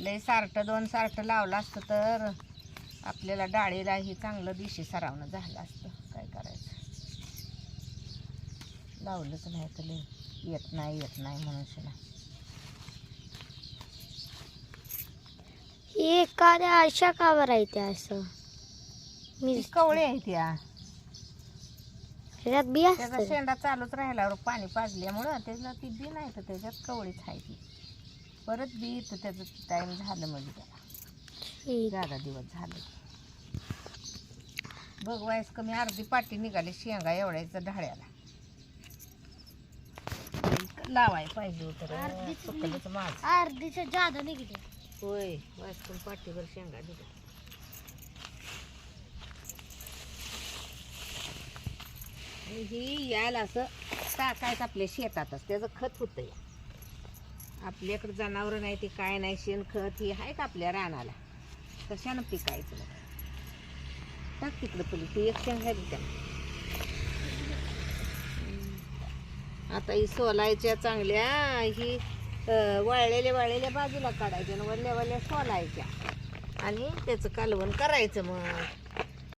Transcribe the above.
लय सार्ट 2 सार्ट लावलं असतं तर आपल्याला डाळीलाही चांगलं दिशी सरावणं झालं असतं. काय करायचं, लावलंच नाही तर लय येत नाही म्हणून सुना. एखाद्या अशा का भरायच्या असं ती कवळे आहे त्या, त्याच्यात बी त्याचा असतं. शेंडा चालूच राहिल्यावर पाणी पाजल्यामुळं त्याला ती बी नाही तर त्याच्यात कवळीच आहे ती. परत बी येतं त्याचं टाईम झालं म्हणजे त्याला ठीक. जादा दिवस झाले. बघ वयस कमी अर्धी पाटी निघाली शेंगा एवढ्याचं ढाळ्याला. लावाय पाहिजे होतं सुकलंच माझ. अर्धीच जादा निघते. होय वयस कमी पाटीवर शेंगा निघाली. आणि ही याला असं टाकायचं आपल्या शेतातच, त्याचं खत होतं या. आपल्याकडे जनावरं नाही ते काय नाही, शेणखत ही आहे का आपल्या रानाला, कशानं पिकायचं बघ. टाक तिकडं तुला ती एक शेंग आहे त्या. आता ही सोलायच्या चांगल्या, ही वाळलेल्या बाजूला काढायच्या आणि वरल्या सोलायच्या आणि त्याचं कालवण करायचं. मग